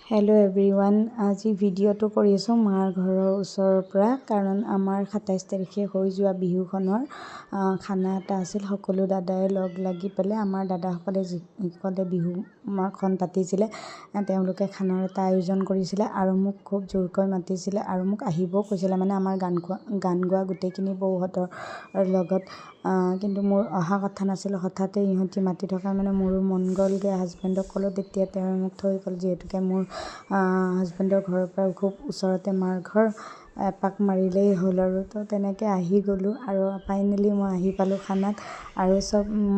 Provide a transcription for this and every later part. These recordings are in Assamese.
হেল্ল' এভৰিৱান, আজি ভিডিঅ'টো কৰি আছোঁ মাৰ ঘৰৰ ওচৰৰ পৰা, কাৰণ আমাৰ ২৭ তাৰিখে হৈ যোৱা বিহুখনৰ খানা এটা আছিল। সকলো দাদাই লগ লাগি পেলাই, আমাৰ দাদাসকলে যিসকলে বিহুখন পাতিছিলে তেওঁলোকে খানাৰ এটা আয়োজন কৰিছিলে আৰু মোক খুব জোৰকৈ মাতিছিলে আৰু মোক আহিবও কৈছিলে, মানে আমাৰ গান গোৱা গোটেইখিনি বৌহঁতৰ লগত। কিন্তু মোৰ অহা কথা নাছিল, হঠাতে ইহঁতি মাতি থকা মানে মোৰো মন গ'লগৈ। হাজবেণ্ডক ক'লোঁ, তেতিয়া তেওঁ মোক থৈ গ'ল, যিহেতুকে মোৰ হাজবেণ্ডৰ ঘৰৰ পৰা খুব ওচৰতে মাৰ ঘৰ, এপাক মাৰিলেই হ'ল আৰু। তো তেনেকৈ আহি গ'লোঁ আৰু ফাইনেলি মই আহি পালোঁ খানাত। আৰু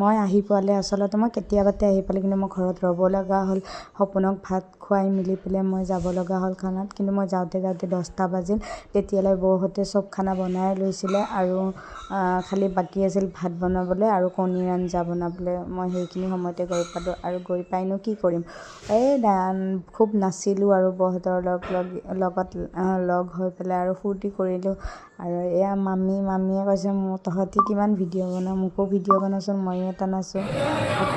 মই আহি পোৱালে আচলতে মই কেতিয়াবাতে আহি পালোঁ, কিন্তু মই ঘৰত ৰ'ব লগা হ'ল। সপোনক ভাত খুৱাই মেলি পেলাই মই যাব লগা হ'ল খানাত, কিন্তু মই যাওঁতে 10টা বাজিল। তেতিয়ালৈ বৌহঁতে চব খানা বনাই লৈছিলে আৰু খালি বাকী আছিল ভাত বনাবলৈ আৰু কণীৰ আঞ্জা বনাবলৈ। মই সেইখিনি সময়তে গৈ পালোঁ আৰু গৈ পাইনো কি কৰিম, খুব নাচিলোঁ আৰু বৌহঁতৰ লগত লগ হৈ পেলাই আৰু ফূৰ্তি কৰিলোঁ। আৰু এয়া মামীয়ে কৈছে, তহঁতি কিমান ভিডিঅ' বনাৱ, মোকো ভিডিঅ' বনাচোন, ময়ো এটা নাচোঁ।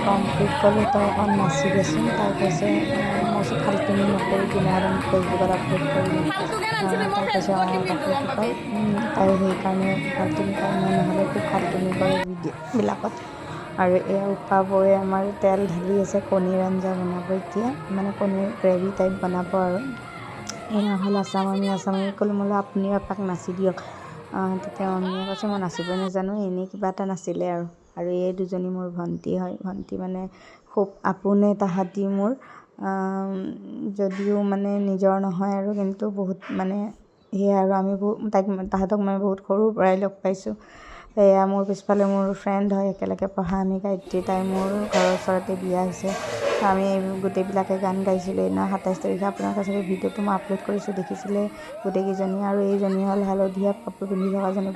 কমপ্লিট ক'লোঁ, তই অকণ নাচি দেচোন। তাই কৈছে, মই কৈছোঁ ফাল্টুমি নকৰিবি, নহ'লে মোক ফেচবুকত আপলোড কৰিবি। তাই কৈছে, তাকে কি কয়, তাই সেইকাৰণে ফাল্টুমি কয়, মই নহ'লে খুব ফাল্টুমি কৰে ভিডিঅ'বিলাকত। আৰু এয়া উপা বৌয়ে আমাৰ তেল ঢালি আছে, কণীৰ আঞ্জা বনাব এতিয়া, মানে কণীৰ গ্ৰেভি টাইপ বনাব আৰু। এয়া হ'ল আছামামী ক'লোঁ, মই আপুনিও এপাক নাচি দিয়ক। তেতিয়া মামীয়ে কৈছে, মই নাচিবই নাজানো, এনেই কিবা এটা নাচিলে আৰু। আৰু এই দুজনী মোৰ ভণ্টি হয়, ভণ্টি মানে খুব আপোনে তাহাঁতি মোৰ, যদিও মানে নিজৰ নহয় আৰু, কিন্তু বহুত মানে সেয়াই আৰু। আমি তাহাঁতক মই বহুত সৰুৰ পৰাই লগ পাইছোঁ। এয়া মোৰ পিছফালে মোৰ ফ্ৰেণ্ড হয়, একেলগে পঢ়া আমি, গায়ত্ৰী। তাই মোৰ ঘৰৰ ওচৰতে বিয়া হৈছে। আমি গোটেইবিলাকে গান গাইছিলোঁ সেইদিনা ২৭ তাৰিখে। আপোনালোকে চাগে ভিডিঅ'টো মই আপলোড কৰিছোঁ, দেখিছিলে গোটেইকেইজনী। আৰু এইজনী হ'ল হালধীয়া কাপোৰ পিন্ধি থকাজনী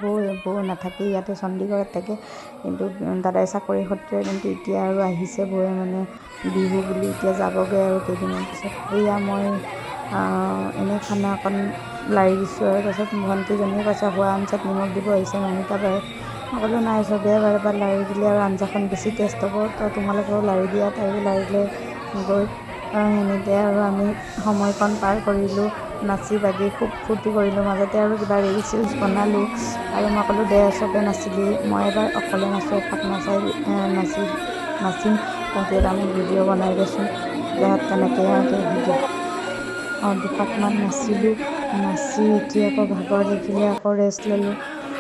বৌ নাথাকে ইয়াতে, চণ্ডীগড়ত থাকে, কিন্তু দাদাই চাকৰি সূত্ৰে কিন্তু এতিয়া আৰু আহিছে বৌয়ে, মানে বিহু বুলি এতিয়া যাবগৈ আৰু কেইদিনমান পিছত। এয়া মই এনেই খানা অকণ লাৰি দিছোঁ আৰু। তাৰপিছত ভণ্টিজনীয়ে কৈছে, হোৱা আঞ্জাত নিমখ দিব আহিছে নমিতা বায়ে। মই ক'লোঁ, নাই, চবেই এবাৰ লাৰি দিলে আৰু আঞ্জাখন বেছি টেষ্ট হ'ব, তো তোমালোকেও লাৰি দিয়া। তাইও লাৰিলে গৈ, সেনেকৈ আৰু আমি সময়কণ পাৰ কৰিলোঁ, নাচি বাগি খুব ফূৰ্তি কৰিলোঁ। মাজতে আৰু কিবা ৰিলচ বনালোঁ আৰু মই ক'লোঁ, দে চবে নাচিলি, মই এবাৰ অকলে নাচোঁ, এপাক নাচিম, তহঁতি এটা মোক ভিডিঅ' বনাই দেচোন। তেনেকৈ ভিডিঅ' দুপাকমান নাচিলোঁ। নাচি উঠি আকৌ ভাগৰ লাগিলে, আকৌ ৰেষ্ট ল'লোঁ,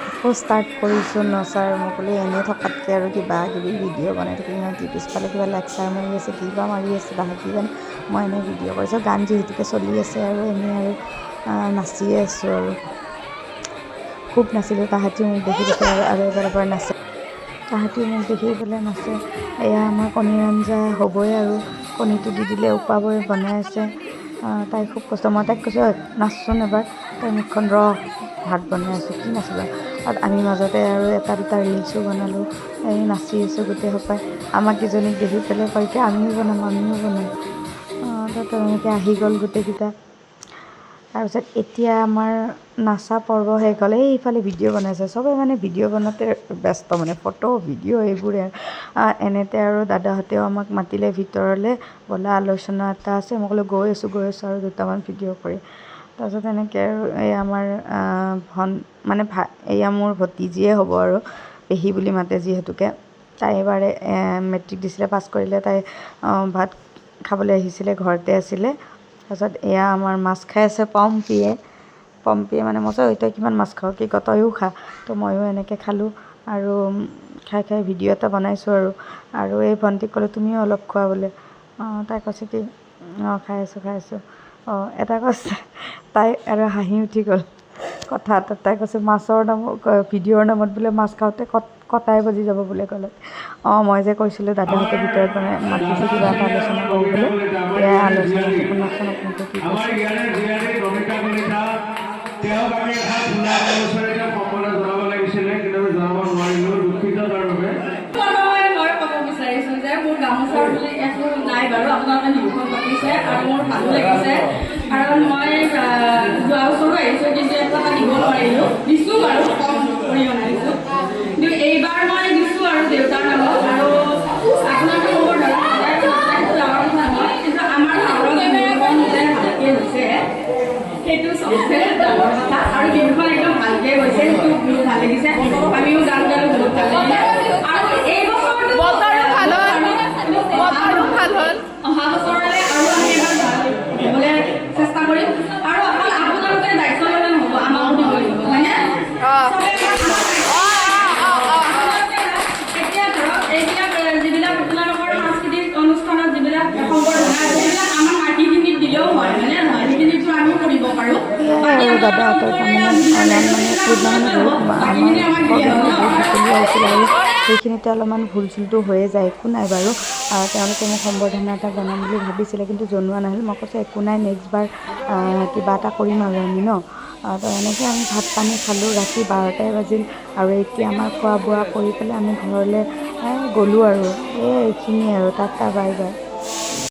আকৌ ষ্টাৰ্ট কৰিছোঁ নচাৰ। মই ক'লোঁ, এনেই থকাতকৈ আৰু কিবা কিবি ভিডিঅ' বনাই থাকি। সিহঁতি পিছফালে কিবা লেকচাৰ মাৰি আছে, কিবা মাৰি আছে, তাহাঁতি জানে, মই এনেই ভিডিঅ' কৰিছোঁ। গান যিহেতুকে চলি আছে আৰু এনেই আৰু নাচিয়ে আছোঁ আৰু খুব নাচিলোঁ। তাহাঁতিও মোক দেখি আৰু এবাৰ নাচে, তাহাঁতিও মোক দেখি পেলাই নাচে। এয়া আমাৰ কণীৰ আঞ্জা হ'বই আৰু, কণীটো দি দিলে। উপা বৌয়ে বনাই আছে, তাই খুব কষ্ট। মই তাইক কৈছোঁ, নাচচোন এবাৰ। তাই মুখখন, ভাত বনাই আছোঁ, কি নাচিবা। আৰু আমি মাজতে আৰু এটা দুটা ৰিলচো বনালোঁ, এই নাচি আছোঁ গোটেই সোপাই। আমাক কেইজনীক দেখি পেলাই কয় কি, আমিও বনাম। তো তেনেকৈ আহি গ'ল গোটেইকেইটা। তাৰপিছত এতিয়া আমাৰ নাচা পৰ্ব শেষ হ'ল। এইফালে ভিডিঅ' বনাইছে, চবেই মানে ভিডিঅ' বনাওঁতে ব্যস্ত, মানে ফটো ভিডিঅ' এইবোৰে। এনেতে আৰু দাদাহঁতেও আমাক মাতিলে ভিতৰলৈ, ব'লা আলোচনা এটা আছে। মই ক'লোঁ, গৈ আছোঁ আৰু দুটামান ভিডিঅ' কৰি। তাৰপিছত এনেকৈ আৰু এই আমাৰ এয়া মোৰ ভতিজিয়ে হ'ব আৰু, পেহী বুলি মাতে যিহেতুকে। তাই এবাৰে মেট্ৰিক দিছিলে, পাছ কৰিলে। তাই ভাত খাবলৈ আহিছিলে, ঘৰতে আছিলে। তাৰপিছত এয়া আমাৰ মাছ খাই আছে পম্পীয়ে মানে মই কৈছোঁ, তই কিমান মাছ খাৱ, কি ক, তয়ো খা। তো ময়ো এনেকৈ খালোঁ আৰু খাই ভিডিঅ' এটা বনাইছোঁ আৰু এই ভণ্টিক ক'লোঁ, তুমিও অলপ খোৱা বোলে। তাই কৈছে কি, খাই আছোঁ। এটা কৈছে, তাই আৰু হাঁহি উঠি গ'ল কথা এটাত। তাই কৈছে, ভিডিঅ'ৰ নামত বোলে মাছ খাওঁতে কটাই বাজি যাব বোলে ক'লে। মই যে কৈছিলোঁ দাদাহঁতে ভিতৰত মাতিছে কিবা এটা আলোচনা কৰিবলৈ, এয়াই আলোচনাটো শুনকচোন আপোনালোকে কি কৈছে। তেওঁক আমি এটা খোলা আলোচনাৰে সম্বৰ্ধনা জনাব লাগিছিলে, কিন্তু জনাব নোৱাৰিলোঁ, দুখিত তাৰ বাবে। মই ক'ব বিচাৰিছোঁ যে মোৰ গামোচাৰ বুলি একো নাই বাৰু, আপোনালোকে বিহুখন পাতিছে আৰু মোৰ ভালো লাগিছে, কাৰণ মই যোৱা বছৰো আহিছোঁ, কিন্তু এটা দিব নোৱাৰিলোঁ। দিছোঁ বাৰু, কম পৰিমাণে দিছোঁ, কিন্তু এইবাৰ মই দিছোঁ আৰু দেউতাৰ নামত। আৰু আপোনালোকে মোৰ ডাঙৰ কথা নহয়, কিন্তু আমাৰ ঘৰত ভালকৈ হৈছে সেইটো চবচে ডাঙৰ কথা আৰু বিহুখন একদম ভালকৈ গৈছে সেইটো বহুত ভাল লাগিছে আমিও গান গালো বহুত ভাল লাগিলে আৰু এই বছৰটো বতৰো ভাল হ'ল অহা বছৰলৈ আৰু আমি এবাৰ ভাল হ'বলৈ চেষ্টা কৰিম আৰু অকল আপোনালোকে দায়িত্ব ল'লে নহ'ব আমাকো দিব লাগিব হয়নে চবে এতিয়া ধৰক এইবিলাক যিবিলাক আপোনালোকৰ সাংস্কৃতিক অনুষ্ঠানত যিবিলাক সম্বৰ্ধনা সেইবিলাক আমাৰ মাটিখিনিত দিলেও হয় হয়নে নহয় সেইখিনিতো আমিও কৰিব পাৰোঁ আৰু দাদাহঁতৰ তাৰমানে বাকীখিনি আমাক দিয়ে আহিছিল আৰু সেইখিনিতে অলপমান ভুল চুলটো হৈয়ে যায় একো নাই বাৰু তেওঁলোকে মোক সম্বৰ্ধনা এটা জনাম বুলি ভাবিছিলে কিন্তু জনোৱা নাহিল মই কৈছোঁ একো নাই নেক্সট বাৰ কিবা এটা কৰিম আৰু আমি ন তো এনেকৈ আমি ভাত পানী খালোঁ ৰাতি 12টাই বাজিল আৰু এতিয়া আমাৰ খোৱা বোৱা কৰি পেলাই আমি ঘৰলৈ গ'লোঁ আৰু এইখিনিয়ে আৰু টাটা বাই বাই